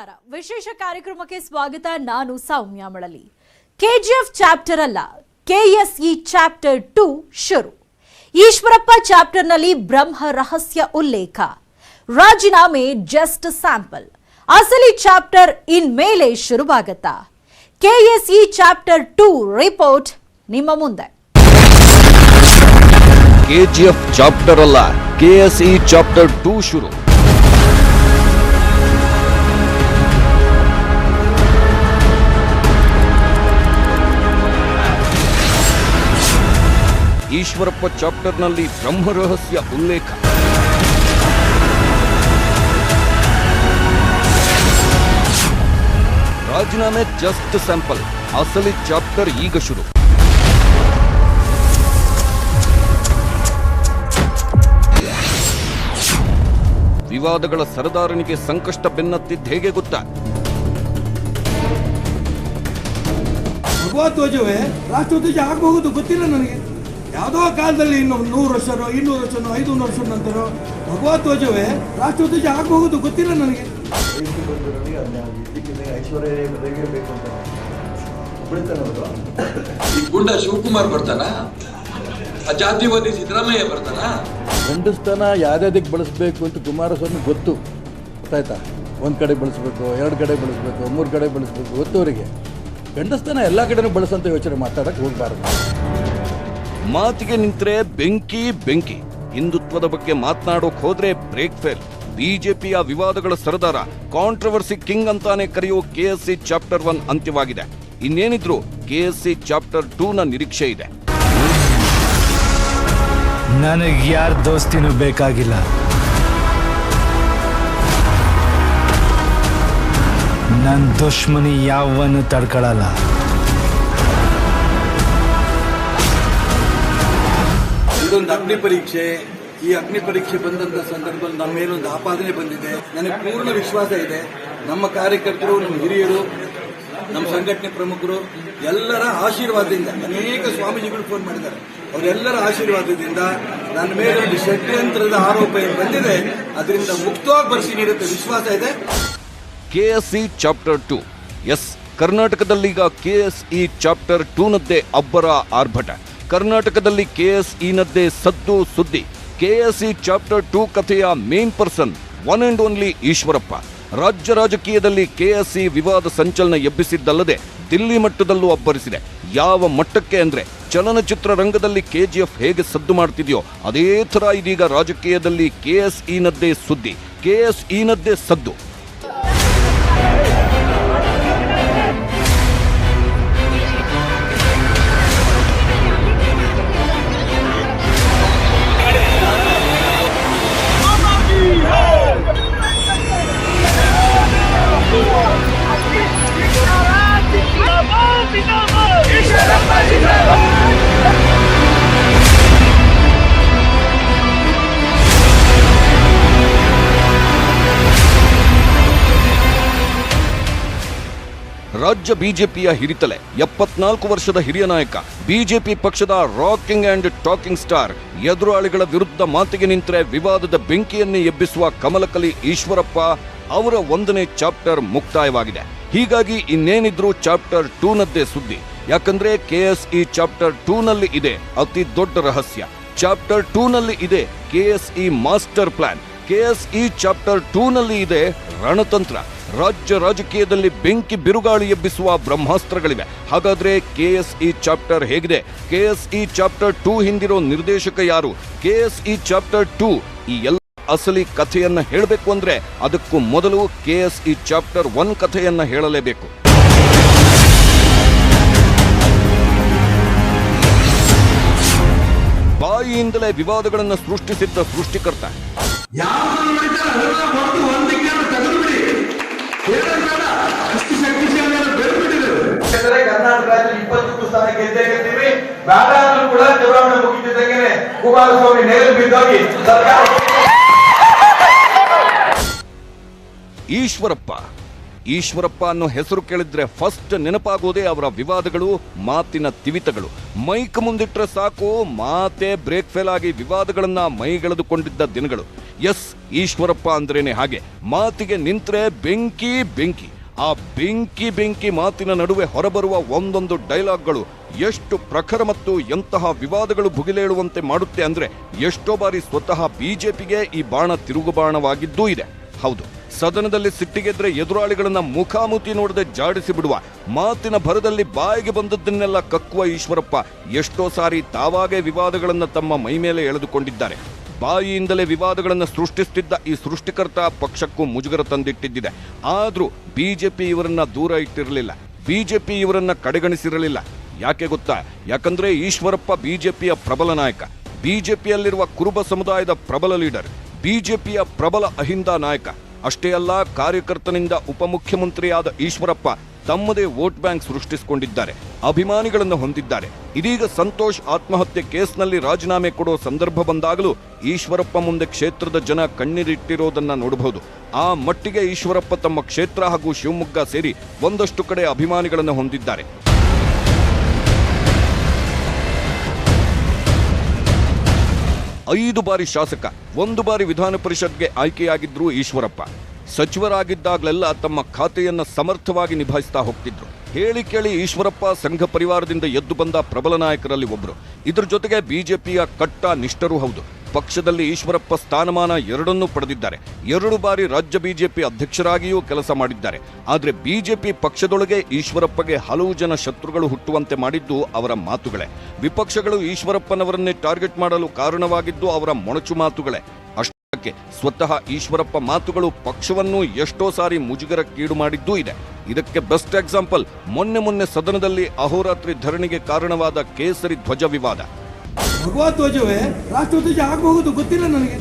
ನಮಸ್ಕಾರ. ವಿಶೇಷ ಕಾರ್ಯಕ್ರಮಕ್ಕೆ ಸ್ವಾಗತ. ನಾನು ಸೌಮ್ಯ ಮಳಲಿ. ಕೆಜಿಎಫ್ ಚಾಪ್ಟರ್ ಅಲ್ಲ, ಕೆಎಸ್ಇ ಚಾಪ್ಟರ್ 2 ಶುರು. ಈಶ್ವರಪ್ಪ ಚಾಪ್ಟರ್ನಲ್ಲಿ ಬ್ರಹ್ಮ ರಹಸ್ಯ ಉಲ್ಲೇಖ. ರಾಜೀನಾಮೆ ಜಸ್ಟ್ ಸ್ಯಾಂಪಲ್. ಅಸಲಿ ಚಾಪ್ಟರ್ ಇನ್ಮೇಲೆ ಶುರುವಾಗತ್ತಾ? ಕೆಎಸ್ಇ ಚಾಪ್ಟರ್ 2 ರಿಪೋರ್ಟ್ ನಿಮ್ಮ ಮುಂದೆ. ಕೆಜಿಎಫ್ ಚಾಪ್ಟರ್ ಅಲ್ಲ, ಕೆಎಸ್ಇ ಚಾಪ್ಟರ್ 2 ಶುರು. ಈಶ್ವರಪ್ಪ ಚಾಪ್ಟರ್ನಲ್ಲಿ ಬ್ರಹ್ಮ ರಹಸ್ಯ ಉಲ್ಲೇಖ. ರಾಜೀನಾಮೆ ಜಸ್ಟ್ ಸ್ಯಾಂಪಲ್. ಅಸಲಿ ಚಾಪ್ಟರ್ ಈಗ ಶುರು. ವಿವಾದಗಳ ಸರದಾರನಿಗೆ ಸಂಕಷ್ಟ ಬೆನ್ನತ್ತಿದ್ದ ಹೇಗೆ ಗೊತ್ತಾ? ಭಗವಧ್ವಜವೇ ರಾಷ್ಟ್ರಧ್ವಜ ಆಗಬಹುದು ಗೊತ್ತಿಲ್ಲ ನನಗೆ. ಯಾವುದೋ ಕಾಲದಲ್ಲಿ ಇನ್ನು 100 ವರ್ಷನೋ 200 ವರ್ಷನೋ 500 ವರ್ಷ ನಂತರ ಭಗವಧ್ವಜವೇ ರಾಷ್ಟ್ರಧ್ವಜ ಆಗಬಹುದು ಗೊತ್ತಿಲ್ಲ ನನಗೆ. ಈ ಗುಂಡ ಶಿವಕುಮಾರ್ ಬರ್ತಾನ? ಜಾತಿವಾದಿ ಸಿದ್ದರಾಮಯ್ಯ ಬರ್ತಾನ? ಗಂಡಸ್ತನ ಯಾವ್ಯಾವ್ದಕ್ಕೆ ಬಳಸಬೇಕು ಅಂತ ಕುಮಾರಸ್ವಾಮಿ ಗೊತ್ತಾಯ್ತಾ? ಒಂದು ಕಡೆ ಬಳಸಬೇಕು, 2 ಕಡೆ ಬಳಸಬೇಕು, 3 ಕಡೆ ಬಳಸಬೇಕು, ಗೊತ್ತವರಿಗೆ. ಗಂಡಸ್ತನ ಎಲ್ಲ ಕಡೆನೂ ಬಳಸಂತ ಯೋಚನೆ ಮಾತಾಡಕ್ಕೆ ಹೋಗಬಾರದು. ಮಾತಿಗೆ ನಿಂತರೆ ಬೆಂಕಿ. ಹಿಂದುತ್ವದ ಬಗ್ಗೆ ಮಾತನಾಡೋಕ್ ಹೋದ್ರೆ ಬ್ರೇಕ್ ಫೇಲ್. ಬಿಜೆಪಿಯ ವಿವಾದಗಳ ಸರದಾರ, ಕಾಂಟ್ರವರ್ಸಿ ಕಿಂಗ್ ಅಂತಾನೆ ಕರೆಯೋ ಕೆಎಸ್ಸಿ ಚಾಪ್ಟರ್ 1 ಅಂತ್ಯವಾಗಿದೆ. ಇನ್ನೇನಿದ್ರು ಕೆಎಸ್ಸಿ ಚಾಪ್ಟರ್ 2 ನ ನಿರೀಕ್ಷೆ ಇದೆ. ನನಗೆ ಯಾರ ದೋಸ್ತಿನೂ ಬೇಕಾಗಿಲ್ಲ. ನನ್ನ ದುಶ್ಮನಿ ಯಾವನು ತಡ್ಕೊಳ್ಳಲ್ಲ. ಇದೊಂದು ಅಗ್ನಿ ಪರೀಕ್ಷೆ. ಈ ಅಗ್ನಿ ಪರೀಕ್ಷೆ ಬಂದಂತ ಸಂದರ್ಭದಲ್ಲಿ ನಮ್ಮ ಮೇಲೊಂದು ಆಪಾದನೆ ಬಂದಿದೆ. ನನಗೆ ಪೂರ್ಣ ವಿಶ್ವಾಸ ಇದೆ, ನಮ್ಮ ಕಾರ್ಯಕರ್ತರು, ನಮ್ಮ ಹಿರಿಯರು, ನಮ್ಮ ಸಂಘಟನೆ ಪ್ರಮುಖರು ಎಲ್ಲರ ಆಶೀರ್ವಾದದಿಂದ, ಅನೇಕ ಸ್ವಾಮೀಜಿಗಳು ಫೋನ್ ಮಾಡಿದ್ದಾರೆ, ಅವರೆಲ್ಲರ ಆಶೀರ್ವಾದದಿಂದ ನನ್ನ ಮೇಲೆ ಒಂದು ಷಡ್ಯಂತ್ರದ ಆರೋಪ ಏನು ಬಂದಿದೆ ಅದರಿಂದ ಮುಕ್ತವಾಗಿ ಬರ್ತೀನಿ ಇರುತ್ತೆ ವಿಶ್ವಾಸ ಇದೆ. ಕೆಎಸ್ಇ ಚಾಪ್ಟರ್ 2. ಎಸ್, ಕರ್ನಾಟಕದಲ್ಲೀಗ ಕೆಎಸ್ಇ ಚಾಪ್ಟರ್ 2 ನದ್ದೇ ಅಬ್ಬರ ಆರ್ಭಟ. ಕರ್ನಾಟಕದಲ್ಲಿ ಕೆಎಸ್ಇ-ನದ್ದೇ ಸದ್ದು ಸುದ್ದಿ. ಕೆಎಸ್ಇ ಚಾಪ್ಟರ್ 2 ಕಥೆಯ main person one and only Eshwarappa. ರಾಜ್ಯ ರಾಜಕೀಯದಲ್ಲಿ ಕೆಎಸ್ಇ ವಿವಾದ ಸಂಚಲನ ಎಬ್ಬಿಸಿದ್ದಲ್ಲದೆ ದಿಲ್ಲಿ ಮಟ್ಟದಲ್ಲೂ ಅಬ್ಬರಿಸಿದೆ. ಯಾವ ಮಟ್ಟಕ್ಕೆ ಅಂದ್ರೆ, ಚಲನಚಿತ್ರ ರಂಗದಲ್ಲಿ ಕೆಜಿಎಫ್ ಹೇಗೆ ಸದ್ದು ಮಾಡ್ತಿದೆಯೋ ಅದೇ ಥರ ಇದೀಗ ರಾಜಕೀಯದಲ್ಲಿ ಕೆಎಸ್ಇ-ನದ್ದೇ ಸುದ್ದಿ, ಕೆಎಸ್ಇ-ನದ್ದೇ ಸದ್ದು. ರಾಜ್ಯ ಬಿಜೆಪಿಯ ಹಿರಿತಲೆ, 74 ವರ್ಷದ ಹಿರಿಯ ನಾಯಕ, ಬಿಜೆಪಿ ಪಕ್ಷದ ರಾಕಿಂಗ್ ಅಂಡ್ ಟಾಕಿಂಗ್ ಸ್ಟಾರ್, ಎದುರಾಳಿಗಳ ವಿರುದ್ಧ ಮಾತಿಗೆ ನಿಂತರೆ ವಿವಾದದ ಬೆಂಕಿಯನ್ನೇ ಎಬ್ಬಿಸುವ ಕಮಲಕಲಿ ಈಶ್ವರಪ್ಪ ಅವರ 1ನೇ ಚಾಪ್ಟರ್ ಮುಕ್ತಾಯವಾಗಿದೆ. ಹೀಗಾಗಿ ಇನ್ನೇನಿದ್ರು ಚಾಪ್ಟರ್ 2 ನದ್ದೇ ಸುದ್ದಿ. ಯಾಕಂದ್ರೆ ಕೆಎಸ್ಇ ಚಾಪ್ಟರ್ 2 ನಲ್ಲಿ ಇದೆ ಅತಿ ದೊಡ್ಡ ರಹಸ್ಯ. ಚಾಪ್ಟರ್ 2 ನಲ್ಲಿ ಇದೆ ಕೆಎಸ್ಇ ಮಾಸ್ಟರ್ ಪ್ಲಾನ್. ಕೆಎಸ್ಇ ಚಾಪ್ಟರ್ 2 ನಲ್ಲಿ ಇದೆ ರಣತಂತ್ರ. ರಾಜ್ಯ ರಾಜಕೀಯದಲ್ಲಿ ಬೆಂಕಿ ಬಿರುಗಾಳಿ ಎಬ್ಬಿಸುವ ಬ್ರಹ್ಮಾಸ್ತ್ರಗಳಿವೆ. ಹಾಗಾದ್ರೆ ಕೆಎಸ್ಇ ಚಾಪ್ಟರ್ ಹೇಗಿದೆ? ಕೆಎಸ್ಇ ಚಾಪ್ಟರ್ 2 ಹಿಂದಿರೋ ನಿರ್ದೇಶಕ ಯಾರು? ಕೆಎಸ್ಇ ಚಾಪ್ಟರ್ 2 ಈ ಎಲ್ಲ ಅಸಲಿ ಕಥೆಯನ್ನ ಹೇಳಬೇಕು ಅಂದ್ರೆ ಅದಕ್ಕೂ ಮೊದಲು ಕೆಎಸ್ಇ ಚಾಪ್ಟರ್ 1 ಕಥೆಯನ್ನ ಹೇಳಲೇಬೇಕು. ಬಾಯಿಯಿಂದಲೇ ವಿವಾದಗಳನ್ನು ಸೃಷ್ಟಿಸಿದ್ದ ಸೃಷ್ಟಿಕರ್ತ, ಕರ್ನಾಟಕ ರಾಜ್ಯ 22 ಸ್ಥಾನ ಗೆದ್ದೇ ಗೆಲ್ತೀವಿ. ಬೇಡ ಅಂದ್ರೂ ಕೂಡ ಚುನಾವಣೆ ಮುಗಿತಿದ್ದಂಗೆ ಕುಮಾರಸ್ವಾಮಿ ನೇರ ಬಿದ್ದೋಗಿ ಸರ್ಕಾರ. ಈಶ್ವರಪ್ಪ ಅನ್ನೋ ಹೆಸರು ಕೇಳಿದ್ರೆ ಫಸ್ಟ್ ನೆನಪಾಗೋದೇ ಅವರ ವಿವಾದಗಳು, ಮಾತಿನ ತಿವಿತಗಳು. ಮೈಕ್ ಮುಂದಿಟ್ರೆ ಸಾಕು, ಮಾತೇ ಬ್ರೇಕ್ ಫೇಲ್ ಆಗಿ ವಿವಾದಗಳನ್ನ ಮೈಗೆಳೆದುಕೊಂಡಿದ್ದ ದಿನಗಳು. ಎಸ್, ಈಶ್ವರಪ್ಪ ಅಂದ್ರೇನೆ ಹಾಗೆ. ಮಾತಿಗೆ ನಿಂತ್ರೆ ಬೆಂಕಿ ಬೆಂಕಿ. ಆ ಬೆಂಕಿ ಮಾತಿನ ನಡುವೆ ಹೊರಬರುವ ಒಂದೊಂದು ಡೈಲಾಗ್ಗಳು ಎಷ್ಟು ಪ್ರಖರ ಮತ್ತು ಎಂತಹ ವಿವಾದಗಳು ಭುಗಿಲೇಳುವಂತೆ ಮಾಡುತ್ತೆ ಅಂದ್ರೆ ಎಷ್ಟೋ ಬಾರಿ ಸ್ವತಃ ಬಿಜೆಪಿಗೆ ಈ ಬಾಣ ತಿರುಗುಬಾಣವಾಗಿದ್ದೂ ಇದೆ. ಹೌದು, ಸದನದಲ್ಲಿ ಸಿಟ್ಟಿಗೆದ್ರೆ ಎದುರಾಳಿಗಳನ್ನ ಮುಖಾಮುಖಿ ನೋಡದೆ ಜಾಡಿಸಿ ಬಿಡುವ, ಮಾತಿನ ಭರದಲ್ಲಿ ಬಾಯಿಗೆ ಬಂದದ್ದನ್ನೆಲ್ಲ ಕಕ್ಕುವ ಈಶ್ವರಪ್ಪ ಎಷ್ಟೋ ಸಾರಿ ತಾವಾಗೇ ವಿವಾದಗಳನ್ನ ತಮ್ಮ ಮೈಮೇಲೆ ಎಳೆದುಕೊಂಡಿದ್ದಾರೆ. ಬಾಯಿಯಿಂದಲೇ ವಿವಾದಗಳನ್ನು ಸೃಷ್ಟಿಸುತ್ತಿದ್ದ ಈ ಸೃಷ್ಟಿಕರ್ತ ಪಕ್ಷಕ್ಕೂ ಮುಜುಗರ ತಂದಿಟ್ಟಿದ್ದಿದೆ. ಆದ್ರೂ ಬಿಜೆಪಿ ಇವರನ್ನ ದೂರ ಇಟ್ಟಿರಲಿಲ್ಲ, ಬಿಜೆಪಿ ಇವರನ್ನ ಕಡೆಗಣಿಸಿರಲಿಲ್ಲ. ಯಾಕೆ ಗೊತ್ತಾ? ಯಾಕಂದ್ರೆ ಈಶ್ವರಪ್ಪ ಬಿಜೆಪಿಯ ಪ್ರಬಲ ನಾಯಕ, ಬಿಜೆಪಿಯಲ್ಲಿರುವ ಕುರುಬ ಸಮುದಾಯದ ಪ್ರಬಲ ಲೀಡರ್, ಬಿಜೆಪಿಯ ಪ್ರಬಲ ಅಹಿಂದ ನಾಯಕ. ಅಷ್ಟೇ ಅಲ್ಲ, ಕಾರ್ಯಕರ್ತನಿಂದ ಉಪಮುಖ್ಯಮಂತ್ರಿಯಾದ ಈಶ್ವರಪ್ಪ ತಮ್ಮದೇ ವೋಟ್ ಬ್ಯಾಂಕ್ ಸೃಷ್ಟಿಸಿಕೊಂಡಿದ್ದಾರೆ, ಅಭಿಮಾನಿಗಳನ್ನು ಹೊಂದಿದ್ದಾರೆ. ಇದೀಗ ಸಂತೋಷ್ ಆತ್ಮಹತ್ಯೆ ಕೇಸ್ನಲ್ಲಿ ರಾಜೀನಾಮೆ ಕೊಡೋ ಸಂದರ್ಭ ಬಂದಾಗಲೂ ಈಶ್ವರಪ್ಪ ಮುಂದೆ ಕ್ಷೇತ್ರದ ಜನ ಕಣ್ಣೀರಿಟ್ಟಿರೋದನ್ನ ನೋಡಬಹುದು. ಆ ಮಟ್ಟಿಗೆ ಈಶ್ವರಪ್ಪ ತಮ್ಮ ಕ್ಷೇತ್ರ ಹಾಗೂ ಶಿವಮೊಗ್ಗ ಸೇರಿ ಒಂದಷ್ಟು ಕಡೆ ಅಭಿಮಾನಿಗಳನ್ನು ಹೊಂದಿದ್ದಾರೆ. 5 ಬಾರಿ ಶಾಸಕ, 1 ಬಾರಿ ವಿಧಾನ ಪರಿಷತ್ಗೆ ಆಯ್ಕೆಯಾಗಿದ್ರು ಈಶ್ವರಪ್ಪ. ಸಚಿವರಾಗಿದ್ದಾಗಲೆಲ್ಲ ತಮ್ಮ ಖಾತೆಯನ್ನ ಸಮರ್ಥವಾಗಿ ನಿಭಾಯಿಸ್ತಾ ಹೋಗ್ತಿದ್ರು. ಹೇಳಿ ಕೇಳಿ ಈಶ್ವರಪ್ಪ ಸಂಘ ಪರಿವಾರದಿಂದ ಎದ್ದು ಬಂದ ಪ್ರಬಲ ನಾಯಕರಲ್ಲಿ ಒಬ್ರು. ಇದರ ಜೊತೆಗೆ ಬಿಜೆಪಿಯ ಕಟ್ಟ ನಿಷ್ಠರೂ ಹೌದು. ಪಕ್ಷದಲ್ಲಿ ಈಶ್ವರಪ್ಪ ಸ್ಥಾನಮಾನ 2 ಪಡೆದಿದ್ದಾರೆ. 2 ಬಾರಿ ರಾಜ್ಯ ಬಿಜೆಪಿ ಅಧ್ಯಕ್ಷರಾಗಿಯೂ ಕೆಲಸ ಮಾಡಿದ್ದಾರೆ. ಆದರೆ ಬಿಜೆಪಿ ಪಕ್ಷದೊಳಗೆ ಈಶ್ವರಪ್ಪಗೆ ಹಲವು ಜನ ಶತ್ರುಗಳು ಹುಟ್ಟುವಂತೆ ಮಾಡಿದ್ದು ಅವರ ಮಾತುಗಳೇ. ವಿಪಕ್ಷಗಳು ಈಶ್ವರಪ್ಪನವರನ್ನೇ ಟಾರ್ಗೆಟ್ ಮಾಡಲು ಕಾರಣವಾಗಿದ್ದು ಅವರ ಮೊಣಚು ಮಾತುಗಳೇ. ಅಷ್ಟಕ್ಕೆ ಸ್ವತಃ ಈಶ್ವರಪ್ಪ ಮಾತುಗಳು ಪಕ್ಷವನ್ನು ಎಷ್ಟೋ ಸಾರಿ ಮುಜುಗರಕ್ಕೀಡು ಮಾಡಿದ್ದೂ ಇದೆ. ಇದಕ್ಕೆ ಬೆಸ್ಟ್ ಎಕ್ಸಾಂಪಲ್ ಮೊನ್ನೆ ಸದನದಲ್ಲಿ ಅಹೋರಾತ್ರಿ ಧರಣಿಗೆ ಕಾರಣವಾದ ಕೇಸರಿ ಧ್ವಜ ವಿವಾದ. ಭಗವತ್ ಧ್ವಜವೇ ರಾಷ್ಟ್ರಧ್ವಜ ಆಗಬಹುದು ಗೊತ್ತಿಲ್ಲ ನನಗೆ.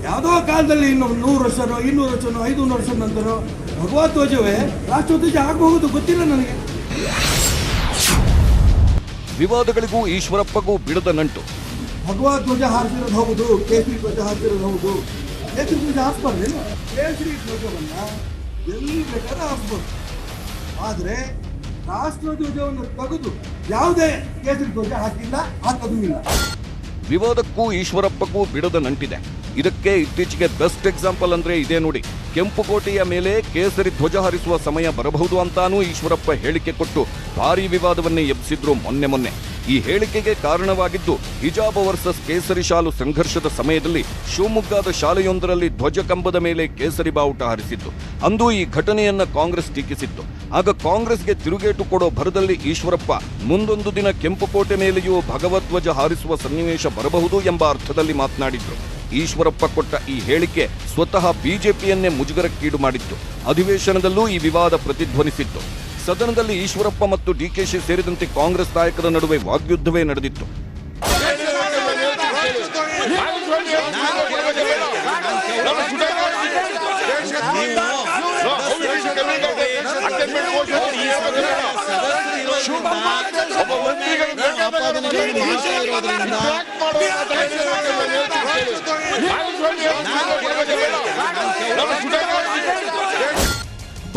ಯಾವುದೋ ಕಾಲದಲ್ಲಿ ಇನ್ನು 100 ವರ್ಷನೋ 200 ವರ್ಷನೋ 500 ವರ್ಷ ನಂತರ ಭಗವತ್ ಧ್ವಜವೇ ರಾಷ್ಟ್ರಧ್ವಜ ಆಗಬಹುದು ಗೊತ್ತಿಲ್ಲ ನನಗೆ. ವಿವಾದಗಳಿಗೂ ಈಶ್ವರಪ್ಪಗೂ ಬಿಡದ ನಂಟು. ಭಗವತ್ ಧ್ವಜ ಹಾರಿಸಿರೋದು ಹೌದು, ಕೇಸರಿ ಧ್ವಜ ಹಾರಿಸಿರೋದು ಹೌದು. ಕೇಸರಿ ಧ್ವಜ ಹಾರಿಸ್ಬಾರ್ದೇನು? ಕೇಸರಿ ಧ್ವಜವನ್ನ ಎಲ್ಲಿ ಬೇಕಾದ್ರೆ ಹಾರಿಸ್ಬೋದು. ಆದರೆ ರಾಷ್ಟ್ರಧ್ವಜವನ್ನು ತೆಗೆದು ಯಾವುದೇ ಕೇಸರಿ ಧ್ವಜ ಹಾಕಿಲ್ಲ, ಹಾಕೋದು ಇಲ್ಲ. ವಿವಾದಕ್ಕೂ ಈಶ್ವರಪ್ಪಗೂ ಬಿಡದ ನಂಟಿದೆ. ಇದಕ್ಕೆ ಇತ್ತೀಚೆಗೆ ಬೆಸ್ಟ್ ಎಕ್ಸಾಂಪಲ್ ಅಂದ್ರೆ ಇದೇ ನೋಡಿ. ಕೆಂಪುಕೋಟೆಯ ಮೇಲೆ ಕೇಸರಿ ಧ್ವಜ ಹಾರಿಸುವ ಸಮಯ ಬರಬಹುದು ಅಂತಾನೂ ಈಶ್ವರಪ್ಪ ಹೇಳಿಕೆ ಕೊಟ್ಟು ಭಾರೀ ವಿವಾದವನ್ನೇ ಎಬ್ಬಿಸಿದ್ರು ಮೊನ್ನೆ. ಈ ಹೇಳಿಕೆಗೆ ಕಾರಣವಾಗಿದ್ದು ಹಿಜಾಬ್ ವರ್ಸಸ್ ಕೇಸರಿ ಶಾಲು ಸಂಘರ್ಷದ ಸಮಯದಲ್ಲಿ ಶಿವಮೊಗ್ಗದ ಶಾಲೆಯೊಂದರಲ್ಲಿ ಧ್ವಜ ಕಂಬದ ಮೇಲೆ ಕೇಸರಿ ಬಾವುಟ ಹಾರಿಸಿದ್ದು. ಅಂದು ಈ ಘಟನೆಯನ್ನ ಕಾಂಗ್ರೆಸ್ ಟೀಕಿಸಿತ್ತು. ಆಗ ಕಾಂಗ್ರೆಸ್ಗೆ ತಿರುಗೇಟು ಕೊಡೋ ಭರದಲ್ಲಿ ಈಶ್ವರಪ್ಪ ಮುಂದೊಂದು ದಿನ ಕೆಂಪುಕೋಟೆ ಮೇಲೆಯೂ ಭಗವಧ್ವಜ ಹಾರಿಸುವ ಸನ್ನಿವೇಶ ಬರಬಹುದು ಎಂಬ ಅರ್ಥದಲ್ಲಿ ಮಾತನಾಡಿದ್ರು. ಈಶ್ವರಪ್ಪ ಕೊಟ್ಟ ಈ ಹೇಳಿಕೆ ಸ್ವತಃ ಬಿಜೆಪಿಯನ್ನೇ ಮುಜುಗರಕ್ಕೀಡು ಮಾಡಿತ್ತು. ಅಧಿವೇಶನದಲ್ಲೂ ಈ ವಿವಾದ ಪ್ರತಿಧ್ವನಿಸಿತ್ತು. ಸದನದಲ್ಲಿ ಈಶ್ವರಪ್ಪ ಮತ್ತು ಡಿಕೆಶಿ ಸೇರಿದಂತೆ ಕಾಂಗ್ರೆಸ್ ನಾಯಕರ ನಡುವೆ ವಾಗ್ಯುದ್ಧವೇ ನಡೆದಿತ್ತು.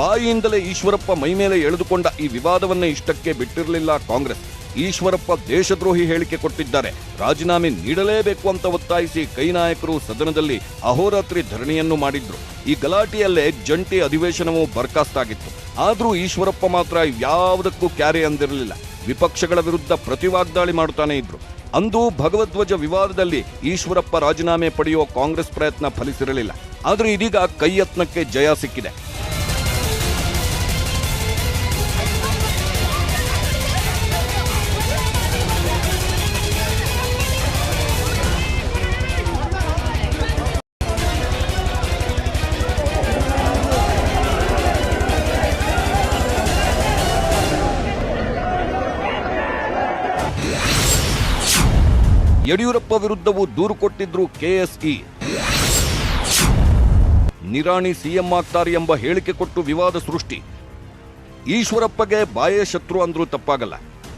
ಬಾಯಿಯಿಂದಲೇ ಈಶ್ವರಪ್ಪ ಮೈಮೇಲೆ ಎಳೆದುಕೊಂಡ ಈ ವಿವಾದವನ್ನೇ ಇಷ್ಟಕ್ಕೆ ಬಿಟ್ಟಿರಲಿಲ್ಲ ಕಾಂಗ್ರೆಸ್. ಈಶ್ವರಪ್ಪ ದೇಶದ್ರೋಹಿ ಹೇಳಿಕೆ ಕೊಟ್ಟಿದ್ದಾರೆ, ರಾಜೀನಾಮೆ ನೀಡಲೇಬೇಕು ಅಂತ ಒತ್ತಾಯಿಸಿ ಕೈ ನಾಯಕರು ಸದನದಲ್ಲಿ ಅಹೋರಾತ್ರಿ ಧರಣಿಯನ್ನು ಮಾಡಿದ್ರು. ಈ ಗಲಾಟೆಯಲ್ಲೇ ಜಂಟಿ ಅಧಿವೇಶನವೂ ಬರ್ಖಾಸ್ತಾಗಿತ್ತು. ಆದ್ರೂ ಈಶ್ವರಪ್ಪ ಮಾತ್ರ ಯಾವುದಕ್ಕೂ ಕ್ಯಾರೆ ಅಂದಿರಲಿಲ್ಲ. ವಿಪಕ್ಷಗಳ ವಿರುದ್ಧ ಪ್ರತಿವಾಗ್ದಾಳಿ ಮಾಡುತ್ತಾನೆ ಇದ್ರು. ಅಂದು ಭಗವಧ್ವಜ ವಿವಾದದಲ್ಲಿ ಈಶ್ವರಪ್ಪ ರಾಜೀನಾಮೆ ಪಡೆಯುವ ಕಾಂಗ್ರೆಸ್ ಪ್ರಯತ್ನ ಫಲಿಸಿರಲಿಲ್ಲ. ಆದ್ರೆ ಇದೀಗ ಕೈ ಯತ್ನಕ್ಕೆ ಜಯ ಸಿಕ್ಕಿದೆ. ಯಡಿಯೂರಪ್ಪ ವಿರುದ್ಧವೂ ದೂರು ಕೊಟ್ಟಿದ್ರು ಕೆಎಸ್ಇ. ನಿರಾಣಿ ಸಿಎಂ ಆಗ್ತಾರೆ ಎಂಬ ಹೇಳಿಕೆ ಕೊಟ್ಟು ವಿವಾದ ಸೃಷ್ಟಿ. ಈಶ್ವರಪ್ಪಗೆ ಬಾಯೇ ಶತ್ರು ಅಂದ್ರೂ ತಪ್ಪಾಗಲ್ಲ.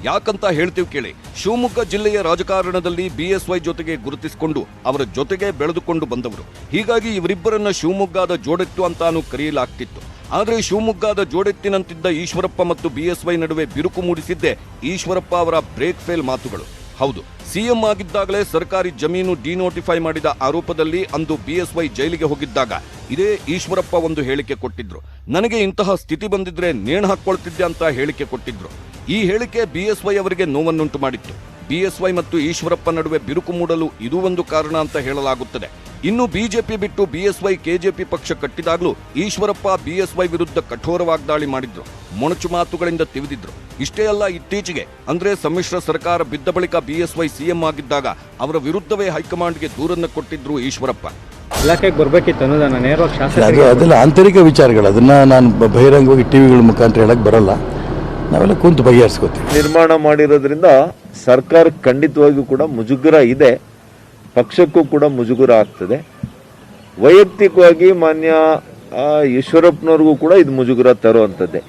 ಯಾಕಂತ ಹೇಳ್ತೀವಿ ಕೇಳಿ. ಶಿವಮೊಗ್ಗ ಜಿಲ್ಲೆಯ ರಾಜಕಾರಣದಲ್ಲಿ ಬಿಎಸ್ವೈ ಜೊತೆಗೆ ಗುರುತಿಸಿಕೊಂಡು ಅವರ ಜೊತೆಗೆ ಬೆಳೆದುಕೊಂಡು ಬಂದವರು. ಹೀಗಾಗಿ ಇವರಿಬ್ಬರನ್ನ ಶಿವಮೊಗ್ಗದ ಜೋಡೆತ್ತು ಅಂತಾನೂ ಕರೆಯಲಾಗ್ತಿತ್ತು. ಆದರೆ ಶಿವಮೊಗ್ಗದ ಜೋಡೆತ್ತಿನಂತಿದ್ದ ಈಶ್ವರಪ್ಪ ಮತ್ತು ಬಿಎಸ್ವೈ ನಡುವೆ ಬಿರುಕು ಮೂಡಿಸಿದ್ದೇ ಈಶ್ವರಪ್ಪ ಅವರ ಬ್ರೇಕ್ ಫೇಲ್ ಮಾತುಗಳು. ಹೌದು, ಸಿಎಂ ಆಗಿದ್ದಾಗಲೇ ಸರ್ಕಾರಿ ಜಮೀನು ಡಿನೋಟಿಫೈ ಮಾಡಿದ ಆರೋಪದಲ್ಲಿ ಅಂದು ಬಿಎಸ್ವೈ ಜೈಲಿಗೆ ಹೋಗಿದ್ದಾಗ ಇದೇ ಈಶ್ವರಪ್ಪ ಒಂದು ಹೇಳಿಕೆ ಕೊಟ್ಟಿದ್ರು. ನನಗೆ ಇಂತಹ ಸ್ಥಿತಿ ಬಂದಿದ್ರೆ ನೇಣು ಹಾಕೊಳ್ತಿದ್ದೆ ಅಂತ ಹೇಳಿಕೆ ಕೊಟ್ಟಿದ್ರು. ಈ ಹೇಳಿಕೆ ಬಿಎಸ್ವೈ ಅವರಿಗೆ ನೋವನ್ನುಂಟು ಮಾಡಿತ್ತು. ಬಿಎಸ್ವೈ ಮತ್ತು ಈಶ್ವರಪ್ಪ ನಡುವೆ ಬಿರುಕು ಮೂಡಲು ಇದು ಒಂದು ಕಾರಣ ಅಂತ ಹೇಳಲಾಗುತ್ತದೆ. ಇನ್ನು ಬಿಜೆಪಿ ಬಿಟ್ಟು ಬಿಎಸ್ವೈ ಕೆಜೆಪಿ ಪಕ್ಷ ಕಟ್ಟಿದಾಗಲೂ ಈಶ್ವರಪ್ಪ ಬಿಎಸ್ವೈ ವಿರುದ್ಧ ಕಠೋರ ವಾಗ್ದಾಳಿ ಮಾಡಿದ್ರು, ಮೊಣಚು ಮಾತುಗಳಿಂದ ತಿವಿದಿದ್ರು. ಇಷ್ಟೇ ಅಲ್ಲ, ಇತ್ತೀಚೆಗೆ ಅಂದ್ರೆ ಸಮ್ಮಿಶ್ರ ಸರ್ಕಾರ ಬಿದ್ದ ಬಳಿಕ ಬಿಎಸ್ವೈ ಸಿಎಂ ಆಗಿದ್ದಾಗ ಅವರ ವಿರುದ್ಧವೇ ಹೈಕಮಾಂಡ್ಗೆ ದೂರನ್ನು ಕೊಟ್ಟಿದ್ರು ಈಶ್ವರಪ್ಪ. ಇಲಾಖೆಗೆ ಬರ್ಬೇಕಿತ್ತು ಅನ್ನೋದನ್ನ ನೇರವಾಗಿ ಅದೆಲ್ಲ ಆಂತರಿಕ ವಿಚಾರಗಳು, ಅದನ್ನ ನಾನು ಬಹಿರಂಗವಾಗಿ ಟಿವಿಗಳ ಮುಖಾಂತರ ಹೇಳಕ್ ಬರಲ್ಲ. ನಾವೆಲ್ಲ ಕುಂತು ಬಗೆಹರಿಸ್ಕೋತೀವಿ. ನಿರ್ಮಾಣ ಮಾಡಿರೋದ್ರಿಂದ ಸರ್ಕಾರಕ್ಕೆ ಖಂಡಿತವಾಗಿಯೂ ಕೂಡ ಮುಜುಗರ ಇದೆ, ಪಕ್ಷಕ್ಕೂ ಕೂಡ ಮುಜುಗರ ಆಗ್ತದೆ. ವೈಯಕ್ತಿಕವಾಗಿ ಮಾನ್ಯ ಈಶ್ವರಪ್ಪನವ್ರಿಗೂ ಕೂಡ ಇದು ಮುಜುಗರ ತರುವಂಥದ್ದೇ.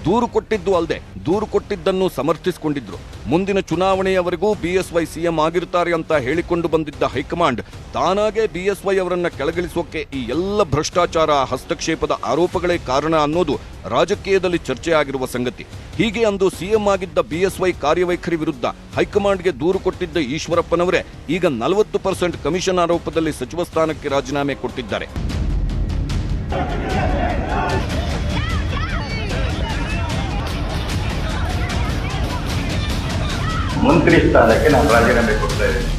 ದೂರು ಕೊಟ್ಟಿದ್ದು ಅಲ್ಲದೆ ದೂರು ಕೊಟ್ಟಿದ್ದನ್ನು ಸಮರ್ಥಿಸಿಕೊಂಡಿದ್ರು. ಮುಂದಿನ ಚುನಾವಣೆಯವರೆಗೂ ಬಿಎಸ್ವೈ ಸಿಎಂ ಆಗಿರ್ತಾರೆ ಅಂತ ಹೇಳಿಕೊಂಡು ಬಂದಿದ್ದ ಹೈಕಮಾಂಡ್ ತಾನಾಗೇ ಬಿಎಸ್ವೈ ಅವರನ್ನ ಕೆಳಗಿಳಿಸೋಕೆ ಈ ಎಲ್ಲ ಭ್ರಷ್ಟಾಚಾರ ಹಸ್ತಕ್ಷೇಪದ ಆರೋಪಗಳೇ ಕಾರಣ ಅನ್ನೋದು ರಾಜಕೀಯದಲ್ಲಿ ಚರ್ಚೆ ಆಗಿರುವ ಸಂಗತಿ. ಹೀಗೆ ಅಂದು ಸಿಎಂ ಆಗಿದ್ದ ಬಿಎಸ್ವೈ ಕಾರ್ಯವೈಖರಿ ವಿರುದ್ಧ ಹೈಕಮಾಂಡ್ಗೆ ದೂರು ಕೊಟ್ಟಿದ್ದ ಈಶ್ವರಪ್ಪನವರೇ ಈಗ 40% ಕಮಿಷನ್ ಆರೋಪದಲ್ಲಿ ಸಚಿವ ಸ್ಥಾನಕ್ಕೆ ರಾಜೀನಾಮೆ ಕೊಟ್ಟಿದ್ದಾರೆ. ಮಂತ್ರಿ ಸ್ಥಾನಕ್ಕೆ ನಾನು ರಾಜೀನಾಮೆ ಕೊಡ್ತಾ ಇದ್ದೀನಿ.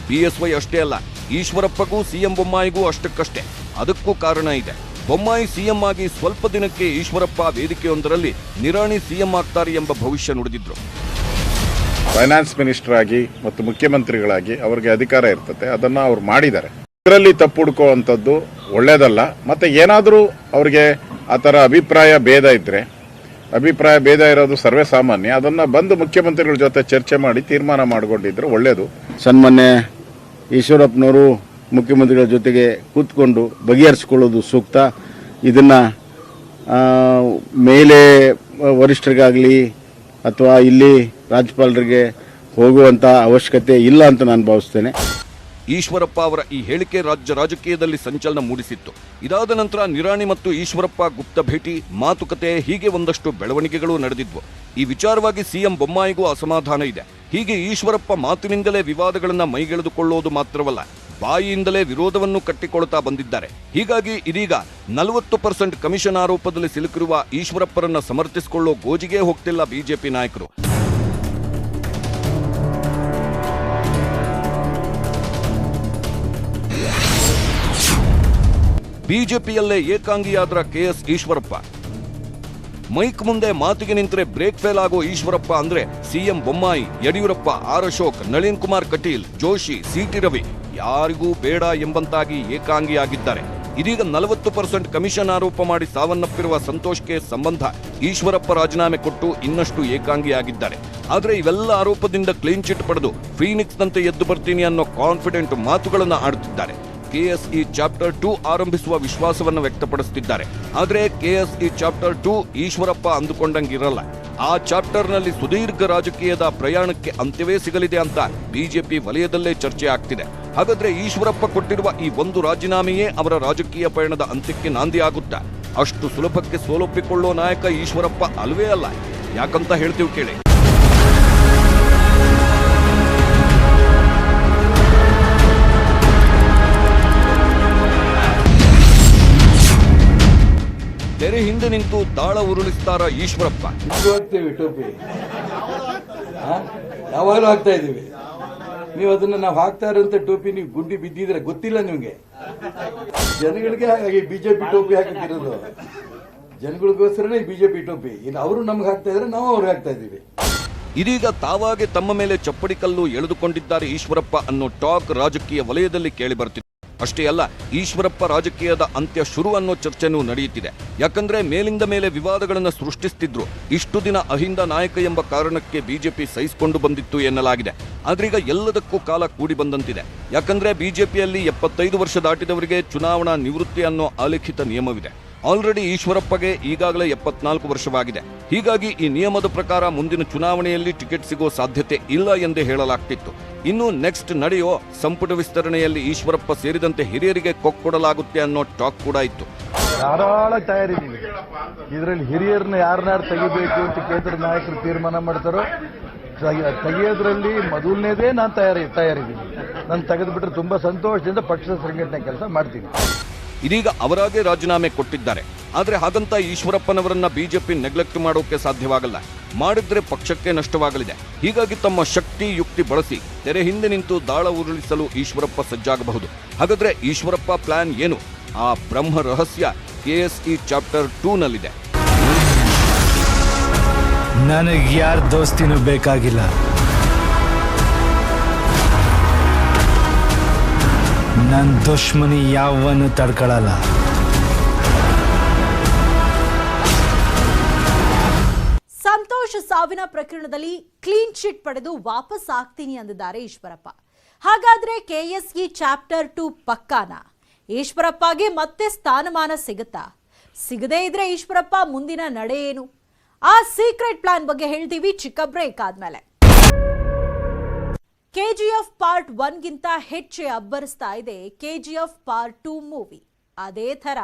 ಬಿಎಸ್ವೈ ಅಷ್ಟೇ ಅಲ್ಲ, ಈಶ್ವರಪ್ಪಗೂ ಸಿಎಂ ಬೊಮ್ಮಾಯಿಗೂ ಅಷ್ಟಕ್ಕಷ್ಟೇ. ಅದಕ್ಕೂ ಕಾರಣ ಇದೆ. ಬೊಮ್ಮಾಯಿ ಸಿಎಂ ಆಗಿ ಸ್ವಲ್ಪ ದಿನಕ್ಕೆ ಈಶ್ವರಪ್ಪ ವೇದಿಕೆಯೊಂದರಲ್ಲಿ ನಿರಾಣಿ ಸಿಎಂ ಆಗ್ತಾರೆ ಎಂಬ ಭವಿಷ್ಯ ನುಡಿದಿದ್ರು. ಫೈನಾನ್ಸ್ ಮಿನಿಸ್ಟರ್ ಆಗಿ ಮತ್ತು ಮುಖ್ಯಮಂತ್ರಿಗಳಾಗಿ ಅವರಿಗೆ ಅಧಿಕಾರ ಇರ್ತದೆ, ಅದನ್ನ ಅವ್ರು ಮಾಡಿದ್ದಾರೆ. ಇದರಲ್ಲಿ ತಪ್ಪು ಹುಡುಕುವಂಥದ್ದು ಒಳ್ಳೇದಲ್ಲ. ಮತ್ತೆ ಏನಾದರೂ ಅವ್ರಿಗೆ ಆ ಥರ ಅಭಿಪ್ರಾಯ ಭೇದ ಇರೋದು ಸರ್ವೇ ಸಾಮಾನ್ಯ. ಅದನ್ನ ಬಂದು ಮುಖ್ಯಮಂತ್ರಿಗಳ ಜೊತೆ ಚರ್ಚೆ ಮಾಡಿ ತೀರ್ಮಾನ ಮಾಡಿಕೊಂಡಿದ್ರೆ ಒಳ್ಳೇದು. ಸನ್ಮಾನ್ಯ ಈಶ್ವರಪ್ಪನವರು ಮುಖ್ಯಮಂತ್ರಿಗಳ ಜೊತೆಗೆ ಕೂತ್ಕೊಂಡು ಬಗೆಹರಿಸಿಕೊಳ್ಳೋದು ಸೂಕ್ತ. ಇದನ್ನ ಮೇಲೆ ವರಿಷ್ಠರಿಗಾಗಲಿ ಅಥವಾ ಇಲ್ಲಿ ರಾಜ್ಯಪಾಲರಿಗೆ ಹೋಗುವಂತ ಅವಶ್ಯಕತೆ ಇಲ್ಲ ಅಂತ ನಾನು ಭಾವಿಸ್ತೇನೆ. ಈಶ್ವರಪ್ಪ ಅವರ ಈ ಹೇಳಿಕೆ ರಾಜ್ಯ ರಾಜಕೀಯದಲ್ಲಿ ಸಂಚಲನ ಮೂಡಿಸಿತ್ತು. ಇದಾದ ನಂತರ ನಿರಾಣಿ ಮತ್ತು ಈಶ್ವರಪ್ಪ ಗುಪ್ತ ಭೇಟಿ, ಮಾತುಕತೆ, ಹೀಗೆ ಒಂದಷ್ಟು ಬೆಳವಣಿಗೆಗಳು ನಡೆದಿದ್ವು. ಈ ವಿಚಾರವಾಗಿ ಸಿಎಂ ಬೊಮ್ಮಾಯಿಗೂ ಅಸಮಾಧಾನ ಇದೆ. ಹೀಗೆ ಈಶ್ವರಪ್ಪ ಮಾತಿನಿಂದಲೇ ವಿವಾದಗಳನ್ನು ಮೈಗೆಳೆದುಕೊಳ್ಳೋದು ಮಾತ್ರವಲ್ಲ, ಬಾಯಿಯಿಂದಲೇ ವಿರೋಧವನ್ನು ಕಟ್ಟಿಕೊಳ್ತಾ ಬಂದಿದ್ದಾರೆ. ಹೀಗಾಗಿ ಇದೀಗ 40% ಕಮಿಷನ್ ಆರೋಪದಲ್ಲಿ ಸಿಲುಕಿರುವ ಈಶ್ವರಪ್ಪರನ್ನ ಸಮರ್ಥಿಸಿಕೊಳ್ಳೋ ಗೋಜಿಗೆ ಹೋಗ್ತಿಲ್ಲ ಬಿಜೆಪಿ ನಾಯಕರು. ಬಿಜೆಪಿಯಲ್ಲೇ ಏಕಾಂಗಿಯಾದ್ರ ಕೆಎಸ್ ಈಶ್ವರಪ್ಪ. ಮೈಕ್ ಮುಂದೆ ಮಾತಿಗೆ ನಿಂತರೆ ಬ್ರೇಕ್ ಫೇಲ್ ಆಗೋ ಈಶ್ವರಪ್ಪ ಅಂದ್ರೆ CM Bommai, Yediyurappa, R Ashok, Nalin Kumar Kateel, Joshi, CT Ravi ಯಾರಿಗೂ ಬೇಡ ಎಂಬಂತಾಗಿ ಏಕಾಂಗಿಯಾಗಿದ್ದಾರೆ. ಇದೀಗ 40% ಕಮಿಷನ್ ಆರೋಪ ಮಾಡಿ ಸಾವನ್ನಪ್ಪಿರುವ ಸಂತೋಷ್ಗೆ ಸಂಬಂಧ ಈಶ್ವರಪ್ಪ ರಾಜೀನಾಮೆ ಕೊಟ್ಟು ಇನ್ನಷ್ಟು ಏಕಾಂಗಿಯಾಗಿದ್ದಾರೆ. ಆದ್ರೆ ಇವೆಲ್ಲ ಆರೋಪದಿಂದ ಕ್ಲೀನ್ ಚಿಟ್ ಪಡೆದು ಫೀನಿಕ್ಸ್ನಂತೆ ಎದ್ದು ಬರ್ತೀನಿ ಅನ್ನೋ ಕಾನ್ಫಿಡೆಂಟ್ ಮಾತುಗಳನ್ನು ಆಡುತ್ತಿದ್ದಾರೆ. ಕೆಎಸ್ಇ ಚಾಪ್ಟರ್ 2 ಆರಂಭಿಸುವ ವಿಶ್ವಾಸವನ್ನು ವ್ಯಕ್ತಪಡಿಸುತ್ತಿದ್ದಾರೆ. ಆದರೆ ಕೆಎಸ್ಇ ಚಾಪ್ಟರ್ 2 ಈಶ್ವರಪ್ಪ ಅಂದುಕೊಂಡಂಗಿರಲ್ಲ. ಆ ಚಾಪ್ಟರ್ನಲ್ಲಿ ಸುದೀರ್ಘ ರಾಜಕೀಯದ ಪ್ರಯಾಣಕ್ಕೆ ಅಂತ್ಯವೇ ಸಿಗಲಿದೆ ಅಂತ ಬಿಜೆಪಿ ವಲಯದಲ್ಲೇ ಚರ್ಚೆ ಆಗ್ತಿದೆ. ಹಾಗಾದ್ರೆ ಈಶ್ವರಪ್ಪ ಕೊಟ್ಟಿರುವ ಈ ಒಂದು ರಾಜೀನಾಮೆಯೇ ಅವರ ರಾಜಕೀಯ ಪಯಣದ ಅಂತ್ಯಕ್ಕೆ ನಾಂದಿ ಆಗುತ್ತಾ? ಅಷ್ಟು ಸುಲಭಕ್ಕೆ ಸೋಲೊಪ್ಪಿಕೊಳ್ಳೋ ನಾಯಕ ಈಶ್ವರಪ್ಪ ಅಲ್ವೇ ಅಲ್ಲ. ಯಾಕಂತ ಹೇಳ್ತೀವಿ ಕೇಳಿ. ತೆರೆ ಹಿಂದೆ ನಿಂತು ದಾಳ ಉರುಳಿಸ್ತಾರ ಈಶ್ವರಪ್ಪ. ಹಾಕ್ತೇವೆ ಟೋಪಿ, ಯಾವಾಗಲೂ ಹಾಕ್ತಾ ಇದೀವಿ. ನೀವು ಅದನ್ನ ನಾವು ಹಾಕ್ತಾ ಇರೋಂಥ ಟೋಪಿ ನೀವು ಗುಂಡಿ ಬಿದ್ದಿದ್ರೆ ಗೊತ್ತಿಲ್ಲ ನಿಮ್ಗೆ. ಜನಗಳಿಗೆ ಹಾಗಾಗಿ ಬಿಜೆಪಿ ಟೋಪಿ ಹಾಕಿರೋದು, ಜನಗಳಿಗೋಸ್ಕರನೇ ಬಿಜೆಪಿ ಟೋಪಿ. ಇನ್ನು ಅವರು ನಮ್ಗೆ ಹಾಕ್ತಾ ಇದ್ರೆ ನಾವು ಅವ್ರಿಗೆ ಹಾಕ್ತಾ ಇದೀವಿ. ಇದೀಗ ತಾವಾಗೆ ತಮ್ಮ ಮೇಲೆ ಚಪ್ಪಡಿ ಕಲ್ಲು ಎಳೆದುಕೊಂಡಿದ್ದಾರೆ ಈಶ್ವರಪ್ಪ ಅನ್ನೋ ಟಾಕ್ ರಾಜಕೀಯ ವಲಯದಲ್ಲಿ ಕೇಳಿ ಬರ್ತಿದೆ. ಅಷ್ಟೇ ಅಲ್ಲ, ಈಶ್ವರಪ್ಪ ರಾಜಕೀಯದ ಅಂತ್ಯ ಶುರು ಅನ್ನೋ ಚರ್ಚೆನೂ ನಡೆಯುತ್ತಿದೆ. ಯಾಕಂದ್ರೆ ಮೇಲಿಂದ ಮೇಲೆ ವಿವಾದಗಳನ್ನು ಸೃಷ್ಟಿಸ್ತಿದ್ರು. ಇಷ್ಟು ದಿನ ಅಹಿಂದ ನಾಯಕ ಎಂಬ ಕಾರಣಕ್ಕೆ ಬಿಜೆಪಿ ಸಹಿಸಿಕೊಂಡು ಬಂದಿತ್ತು ಎನ್ನಲಾಗಿದೆ. ಆದ್ರೀಗ ಎಲ್ಲದಕ್ಕೂ ಕಾಲ ಕೂಡಿ ಬಂದಂತಿದೆ. ಯಾಕಂದ್ರೆ ಬಿಜೆಪಿಯಲ್ಲಿ 75 ವರ್ಷ ದಾಟಿದವರಿಗೆ ಚುನಾವಣಾ ನಿವೃತ್ತಿ ಅನ್ನೋ ಅಲಿಖಿತ ನಿಯಮವಿದೆ. ಆಲ್ರೆಡಿ ಈಶ್ವರಪ್ಪಗೆ ಈಗಾಗಲೇ 74 ವರ್ಷವಾಗಿದೆ. ಹೀಗಾಗಿ ಈ ನಿಯಮದ ಪ್ರಕಾರ ಮುಂದಿನ ಚುನಾವಣೆಯಲ್ಲಿ ಟಿಕೆಟ್ ಸಿಗೋ ಸಾಧ್ಯತೆ ಇಲ್ಲ ಎಂದೇ ಹೇಳಲಾಗ್ತಿತ್ತು. ಇನ್ನು ನೆಕ್ಸ್ಟ್ ನಡೆಯೋ ಸಂಪುಟ ವಿಸ್ತರಣೆಯಲ್ಲಿ ಈಶ್ವರಪ್ಪ ಸೇರಿದಂತೆ ಹಿರಿಯರಿಗೆ ಕೊಡಲಾಗುತ್ತೆ ಅನ್ನೋ ಟಾಕ್ ಕೂಡ ಇತ್ತು. ಧಾರಾಳ ತಯಾರಿದ್ದೀವಿ. ಇದರಲ್ಲಿ ಹಿರಿಯರನ್ನ ಯಾರನ್ನಾರು ತೆಗಿಬೇಕು ಅಂತ ಕೇಂದ್ರ ನಾಯಕರು ತೀರ್ಮಾನ ಮಾಡ್ತಾರೋ ತೆಗೆಯೋದ್ರಲ್ಲಿ ಮೊದಲನೇದೇ ನಾನು ತಯಾರಿದ್ದೀನಿ. ನಾನು ತೆಗೆದುಬಿಟ್ರೆ ತುಂಬ ಸಂತೋಷದಿಂದ ಪಕ್ಷದ ಸಂಘಟನೆ ಕೆಲಸ ಮಾಡ್ತೀನಿ. ಇದೀಗ ಅವರಾಗೆ ರಾಜೀನಾಮೆ ಕೊಟ್ಟಿದ್ದಾರೆ. ಆದ್ರೆ ಹಾಗಂತ ಈಶ್ವರಪ್ಪನವರನ್ನ ಬಿಜೆಪಿ ನೆಗ್ಲೆಕ್ಟ್ ಮಾಡೋಕೆ ಸಾಧ್ಯವಾಗಲ್ಲ. ಮಾಡಿದ್ರೆ ಪಕ್ಷಕ್ಕೆ ನಷ್ಟವಾಗಲಿದೆ. ಹೀಗಾಗಿ ತಮ್ಮ ಶಕ್ತಿ ಯುಕ್ತಿ ಬಳಸಿ ತೆರೆ ಹಿಂದೆ ನಿಂತು ದಾಳ ಉರುಳಿಸಲು ಈಶ್ವರಪ್ಪ ಸಜ್ಜಾಗಬಹುದು. ಹಾಗಾದ್ರೆ ಈಶ್ವರಪ್ಪ ಪ್ಲಾನ್ ಏನು? ಆ ಬ್ರಹ್ಮ ರಹಸ್ಯ KSE ಚಾಪ್ಟರ್ 2 ನಲ್ಲಿದೆ. ನನಗೆ ಯಾರ ದೋಸ್ತಿನೂ ಬೇಕಾಗಿಲ್ಲ. ನನ್ನ ದುಶ್ಮನಿ ಯಾವನು ತಡ್ಕೊಳ್ಳಲ್ಲ. ಸಂತೋಷ್ ಸಾವಿನ ಪ್ರಕರಣದಲ್ಲಿ ಕ್ಲೀನ್ ಚಿಟ್ ಪಡೆದು ವಾಪಸ್ ಆಗ್ತೀನಿ ಅಂದಿದ್ದಾರೆ ಈಶ್ವರಪ್ಪ. ಹಾಗಾದ್ರೆ KSE ಚಾಪ್ಟರ್ 2 ಪಕ್ಕಾನ? ಈಶ್ವರಪ್ಪಗೆ ಮತ್ತೆ ಸ್ಥಾನಮಾನ ಸಿಗುತ್ತಾ? ಸಿಗದೇ ಇದ್ರೆ ಈಶ್ವರಪ್ಪ ಮುಂದಿನ ನಡೆ ಏನು? ಆ ಸೀಕ್ರೆಟ್ ಪ್ಲಾನ್ ಬಗ್ಗೆ ಹೇಳ್ತೀವಿ ಚಿಕ್ಕ ಬ್ರೇಕ್ ಆದ್ಮೇಲೆ. KGF ಪಾರ್ಟ್ 1 ಗಿಂತ ಹೆಚ್ಚು ಅಬ್ಬರಿಸ್ತಾ ಇದೆ KGF ಪಾರ್ಟ್ 2 ಮೂವಿ. ಅದೇ ಥರ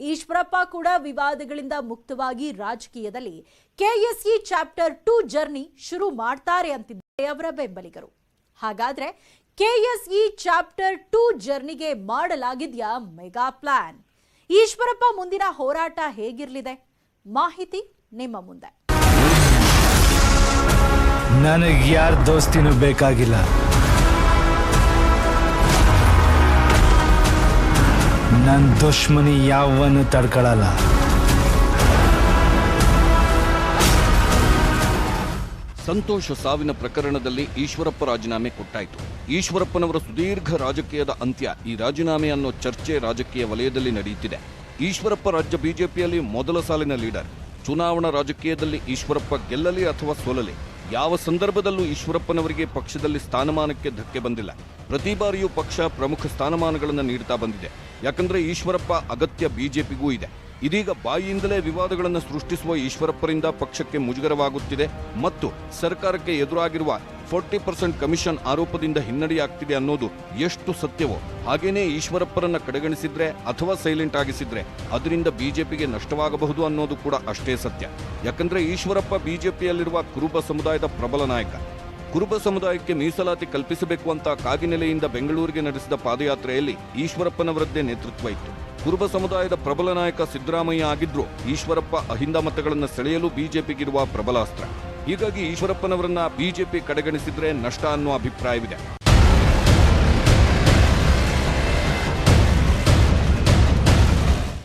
ಈಶ್ವರಪ್ಪ ಕೂಡ ವಿವಾದಗಳಿಂದ ಮುಕ್ತವಾಗಿ ರಾಜಕೀಯದಲ್ಲಿ KSE ಚಾಪ್ಟರ್ 2 ಜರ್ನಿ ಶುರು ಮಾಡ್ತಾರೆ ಅಂತಿದ್ದಾರೆ ಅವರ ಬೆಂಬಲಿಗರು. ಹಾಗಾದ್ರೆ KSE ಚಾಪ್ಟರ್ 2 ಜರ್ನಿಗೆ ಮಾಡಲಾಗಿದ್ಯಾ ಮೆಗಾ ಪ್ಲಾನ್? ಈಶ್ವರಪ್ಪ ಮುಂದಿನ ಹೋರಾಟ ಹೇಗಿರಲಿದೆ? ಮಾಹಿತಿ ನಿಮ್ಮ ಮುಂದೆ. ನನಗೆ ಯಾರ ದೋಸ್ತಿನೂ ಬೇಕಾಗಿಲ್ಲ. ನನ್ನ ದುಶ್ಮನಿ ಯಾವನು ತಡ್ಕೊಳ್ಳಲ್ಲ. ಸಂತೋಷ್ ಸಾವಿನ ಪ್ರಕರಣದಲ್ಲಿ ಈಶ್ವರಪ್ಪ ರಾಜೀನಾಮೆ ಕೊಟ್ಟಾಯಿತು. ಈಶ್ವರಪ್ಪನವರ ಸುದೀರ್ಘ ರಾಜಕೀಯದ ಅಂತ್ಯ ಈ ರಾಜೀನಾಮೆ ಅನ್ನೋ ಚರ್ಚೆ ರಾಜಕೀಯ ವಲಯದಲ್ಲಿ ನಡೆಯುತ್ತಿದೆ. ಈಶ್ವರಪ್ಪ ರಾಜ್ಯ ಬಿಜೆಪಿಯಲ್ಲಿ ಮೊದಲ ಸಾಲಿನ ಲೀಡರ್. ಚುನಾವಣಾ ರಾಜಕೀಯದಲ್ಲಿ ಈಶ್ವರಪ್ಪ ಗೆಲ್ಲಲಿ ಅಥವಾ ಸೋಲಲಿ, ಯಾವ ಸಂದರ್ಭದಲ್ಲೂ ಈಶ್ವರಪ್ಪನವರಿಗೆ ಪಕ್ಷದಲ್ಲಿ ಸ್ಥಾನಮಾನಕ್ಕೆ ಧಕ್ಕೆ ಬಂದಿಲ್ಲ. ಪ್ರತಿ ಬಾರಿಯೂ ಪಕ್ಷ ಪ್ರಮುಖ ಸ್ಥಾನಮಾನಗಳನ್ನು ನೀಡುತ್ತಾ ಬಂದಿದೆ. ಯಾಕಂದ್ರೆ ಈಶ್ವರಪ್ಪ ಅಗತ್ಯ ಬಿಜೆಪಿಗೂ ಇದೆ. ಇದೀಗ ಬಾಯಿಯಿಂದಲೇ ವಿವಾದಗಳನ್ನು ಸೃಷ್ಟಿಸುವ ಈಶ್ವರಪ್ಪರಿಂದ ಪಕ್ಷಕ್ಕೆ ಮುಜುಗರವಾಗುತ್ತಿದೆ ಮತ್ತು ಸರ್ಕಾರಕ್ಕೆ ಎದುರಾಗಿರುವ 40% ಕಮಿಷನ್ ಆರೋಪದಿಂದ ಹಿನ್ನಡೆಯಾಗ್ತಿದೆ ಅನ್ನೋದು ಎಷ್ಟು ಸತ್ಯವೋ ಹಾಗೇನೇ ಈಶ್ವರಪ್ಪರನ್ನ ಕಡೆಗಣಿಸಿದ್ರೆ ಅಥವಾ ಸೈಲೆಂಟ್ ಆಗಿಸಿದ್ರೆ ಅದರಿಂದ ಬಿಜೆಪಿಗೆ ನಷ್ಟವಾಗಬಹುದು ಅನ್ನೋದು ಕೂಡ ಅಷ್ಟೇ ಸತ್ಯ. ಯಾಕಂದ್ರೆ ಈಶ್ವರಪ್ಪ ಬಿಜೆಪಿಯಲ್ಲಿರುವ ಕುರುಬ ಸಮುದಾಯದ ಪ್ರಬಲ ನಾಯಕ. ಕುರುಬ ಸಮುದಾಯಕ್ಕೆ ಮೀಸಲಾತಿ ಕಲ್ಪಿಸಬೇಕು ಅಂತ ಕಾಗಿನೆಲೆಯಿಂದ ಬೆಂಗಳೂರಿಗೆ ನಡೆಸಿದ ಪಾದಯಾತ್ರೆಯಲ್ಲಿ ಈಶ್ವರಪ್ಪನವರದ್ದೇ ನೇತೃತ್ವ ಇತ್ತು. ಕುರುಬ ಸಮುದಾಯದ ಪ್ರಬಲ ನಾಯಕ ಸಿದ್ದರಾಮಯ್ಯ ಆಗಿದ್ರು ಈಶ್ವರಪ್ಪ ಅಹಿಂದ ಮತಗಳನ್ನು ಸೆಳೆಯಲು ಬಿಜೆಪಿಗಿರುವ ಪ್ರಬಲ ಅಸ್ತ್ರ. ಹೀಗಾಗಿ ಈಶ್ವರಪ್ಪನವರನ್ನ ಬಿಜೆಪಿ ಕಡೆಗಣಿಸಿದ್ರೆ ನಷ್ಟ ಅನ್ನೋ ಅಭಿಪ್ರಾಯವಿದೆ.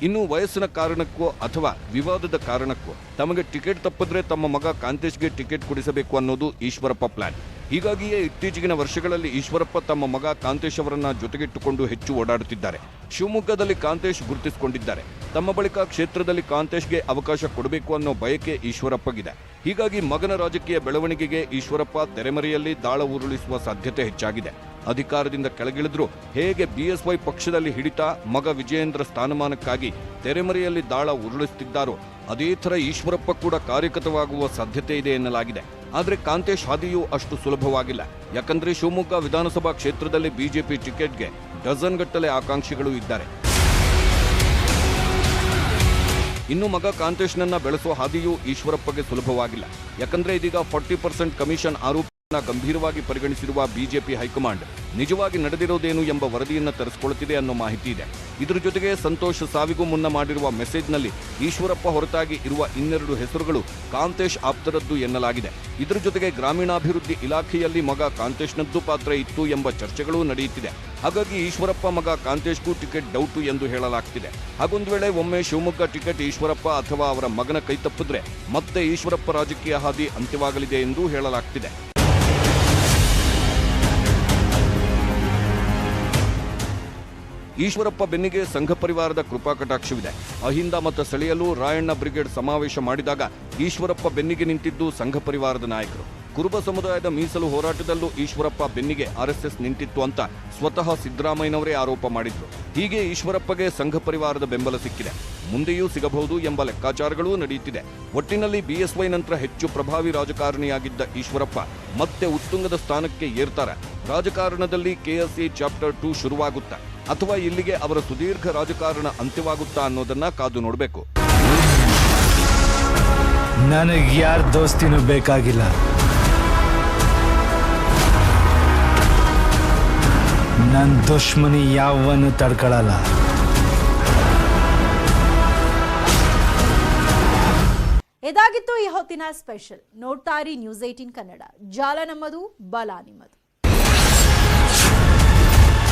ಇನ್ನು ವಯಸ್ಸಿನ ಕಾರಣಕ್ಕೋ ಅಥವಾ ವಿವಾದದ ಕಾರಣಕ್ಕೋ ತಮಗೆ ಟಿಕೆಟ್ ತಪ್ಪಿದ್ರೆ ತಮ್ಮ ಮಗ ಕಾಂತೇಶ್ಗೆ ಟಿಕೆಟ್ ಕೊಡಿಸಬೇಕು ಅನ್ನೋದು ಈಶ್ವರಪ್ಪ ಪ್ಲಾನ್. ಹೀಗಾಗಿಯೇ ಇತ್ತೀಚೆಗಿನ ವರ್ಷಗಳಲ್ಲಿ ಈಶ್ವರಪ್ಪ ತಮ್ಮ ಮಗ ಕಾಂತೇಶ್ ಅವರನ್ನ ಜೊತೆಗಿಟ್ಟುಕೊಂಡು ಹೆಚ್ಚು ಓಡಾಡುತ್ತಿದ್ದಾರೆ. ಶಿವಮೊಗ್ಗದಲ್ಲಿ ಕಾಂತೇಶ್ ಗುರುತಿಸಿಕೊಂಡಿದ್ದಾರೆ. ತಮ್ಮ ಬಳಿಕ ಕ್ಷೇತ್ರದಲ್ಲಿ ಕಾಂತೇಶ್ಗೆ ಅವಕಾಶ ಕೊಡಬೇಕು ಅನ್ನೋ ಬಯಕೆ ಈಶ್ವರಪ್ಪಗಿದೆ. ಹೀಗಾಗಿ ಮಗನ ರಾಜಕೀಯ ಬೆಳವಣಿಗೆಗೆ ಈಶ್ವರಪ್ಪ ತೆರೆಮರೆಯಲ್ಲಿ ದಾಳ ಉರುಳಿಸುವ ಸಾಧ್ಯತೆ ಹೆಚ್ಚಾಗಿದೆ. ಅಧಿಕಾರದಿಂದ ಕೆಳಗಿಳಿದ್ರು ಹೇಗೆ BSY ಪಕ್ಷದಲ್ಲಿ ಹಿಡಿತ ಮಗ ವಿಜಯೇಂದ್ರ ಸ್ಥಾನಮಾನಕ್ಕಾಗಿ ತೆರೆಮರೆಯಲ್ಲಿ ದಾಳ ಉರುಳಿಸುತ್ತಿದ್ದಾರೋ ಅದೇ ಥರ ಈಶ್ವರಪ್ಪ ಕೂಡ ಕಾರ್ಯಗತವಾಗುವ ಸಾಧ್ಯತೆ ಇದೆ ಎನ್ನಲಾಗಿದೆ. ಆದರೆ ಕಾಂತೇಶ್ ಹಾದಿಯೂ ಅಷ್ಟು ಸುಲಭವಾಗಿಲ್ಲ. ಯಾಕಂದ್ರೆ ಶಿವಮೊಗ್ಗ ವಿಧಾನಸಭಾ ಕ್ಷೇತ್ರದಲ್ಲಿ ಬಿಜೆಪಿ ಟಿಕೆಟ್ಗೆ ಡಜನ್ ಗಟ್ಟಲೆ ಆಕಾಂಕ್ಷಿಗಳು ಇದ್ದಾರೆ. ಇನ್ನು ಮಗ ಕಾಂತೇಶ್ನನ್ನ ಬೆಳೆಸುವ ಹಾದಿಯೂ ಈಶ್ವರಪ್ಪಗೆ ಸುಲಭವಾಗಿಲ್ಲ. ಯಾಕಂದ್ರೆ ಇದೀಗ 40% ಕಮಿಷನ್ ಆರೋಪ ಗಂಭೀರವಾಗಿ ಪರಿಗಣಿಸಿರುವ ಬಿಜೆಪಿ ಹೈಕಮಾಂಡ್ ನಿಜವಾಗಿ ನಡೆದಿರೋದೇನು ಎಂಬ ವರದಿಯನ್ನ ತರಿಸಿಕೊಳ್ಳುತ್ತಿದೆ ಅನ್ನೋ ಮಾಹಿತಿ ಇದೆ. ಇದರ ಜೊತೆಗೆ ಸಂತೋಷ್ ಸಾವಿಗೂ ಮುನ್ನ ಮಾಡಿರುವ ಮೆಸೇಜ್ನಲ್ಲಿ ಈಶ್ವರಪ್ಪ ಹೊರತಾಗಿ ಇರುವ 2 ಹೆಸರುಗಳು ಕಾಂತೇಶ್ ಆಪ್ತರದ್ದು ಎನ್ನಲಾಗಿದೆ. ಇದರ ಜೊತೆಗೆ ಗ್ರಾಮೀಣಾಭಿವೃದ್ಧಿ ಇಲಾಖೆಯಲ್ಲಿ ಮಗ ಕಾಂತೇಶ್ನದ್ದು ಪಾತ್ರ ಇತ್ತು ಎಂಬ ಚರ್ಚೆಗಳೂ ನಡೆಯುತ್ತಿದೆ. ಹಾಗಾಗಿ ಈಶ್ವರಪ್ಪ ಮಗ ಕಾಂತೇಶ್ಗೂ ಟಿಕೆಟ್ ಡೌಟು ಎಂದು ಹೇಳಲಾಗ್ತಿದೆ. ಹಾಗೊಂದು ವೇಳೆ ಒಮ್ಮೆ ಶಿವಮೊಗ್ಗ ಟಿಕೆಟ್ ಈಶ್ವರಪ್ಪ ಅಥವಾ ಅವರ ಮಗನ ಕೈ ತಪ್ಪಿದ್ರೆ ಮತ್ತೆ ಈಶ್ವರಪ್ಪ ರಾಜಕೀಯ ಹಾದಿ ಅಂತ್ಯವಾಗಲಿದೆ ಎಂದು ಹೇಳಲಾಗ್ತಿದೆ. ಈಶ್ವರಪ್ಪ ಬೆನ್ನಿಗೆ ಸಂಘ ಪರಿವಾರದ ಕೃಪಾ ಕಟಾಕ್ಷವಿದೆ. ಅಹಿಂದ ಮತ ಸೆಳೆಯಲು ರಾಯಣ್ಣ ಬ್ರಿಗೇಡ್ ಸಮಾವೇಶ ಮಾಡಿದಾಗ ಈಶ್ವರಪ್ಪ ಬೆನ್ನಿಗೆ ನಿಂತಿದ್ದು ಸಂಘ ಪರಿವಾರದ ನಾಯಕರು. ಕುರುಬ ಸಮುದಾಯದ ಮೀಸಲು ಹೋರಾಟದಲ್ಲೂ ಈಶ್ವರಪ್ಪ ಬೆನ್ನಿಗೆ RSS ನಿಂತಿತ್ತು ಅಂತ ಸ್ವತಃ ಸಿದ್ದರಾಮಯ್ಯನವರೇ ಆರೋಪ ಮಾಡಿದ್ರು. ಹೀಗೆ ಈಶ್ವರಪ್ಪಗೆ ಸಂಘ ಪರಿವಾರದ ಬೆಂಬಲ ಸಿಕ್ಕಿದೆ, ಮುಂದೆಯೂ ಸಿಗಬಹುದು ಎಂಬ ಲೆಕ್ಕಾಚಾರಗಳೂ ನಡೆಯುತ್ತಿದೆ. ಒಟ್ಟಿನಲ್ಲಿ BSY ನಂತರ ಹೆಚ್ಚು ಪ್ರಭಾವಿ ರಾಜಕಾರಣಿಯಾಗಿದ್ದ ಈಶ್ವರಪ್ಪ ಮತ್ತೆ ಉತ್ತುಂಗದ ಸ್ಥಾನಕ್ಕೆ ಏರ್ತಾರೆ. ರಾಜಕಾರಣದಲ್ಲಿ KSE ಚಾಪ್ಟರ್ 2 ಶುರುವಾಗುತ್ತಾ ಅಥವಾ ಇಲ್ಲಿಗೆ ಅವರ ಸುದೀರ್ಘ ರಾಜಕಾರಣ ಅಂತ್ಯವಾಗುತ್ತಾ ಅನ್ನೋದನ್ನ ಕಾದು ನೋಡಬೇಕು. ನನಗೆ ಯಾರ ದೋಸ್ತಿನೂ ಬೇಕಾಗಿಲ್ಲ. ನನ್ನ ದುಶ್ಮನಿ ಯಾವನು ತಡ್ಕೊಳ್ಳಲ್ಲ. ಇದಾಗಿತ್ತು ಈ ಹೊತ್ತಿನ ಸ್ಪೆಷಲ್. ನೋಡ್ತಾ ಇರಿ ನ್ಯೂಸ್ 18 ಕನ್ನಡ. ಜಾಲ ನಮ್ಮದು, ಬಲ ನಿಮ್ಮದು.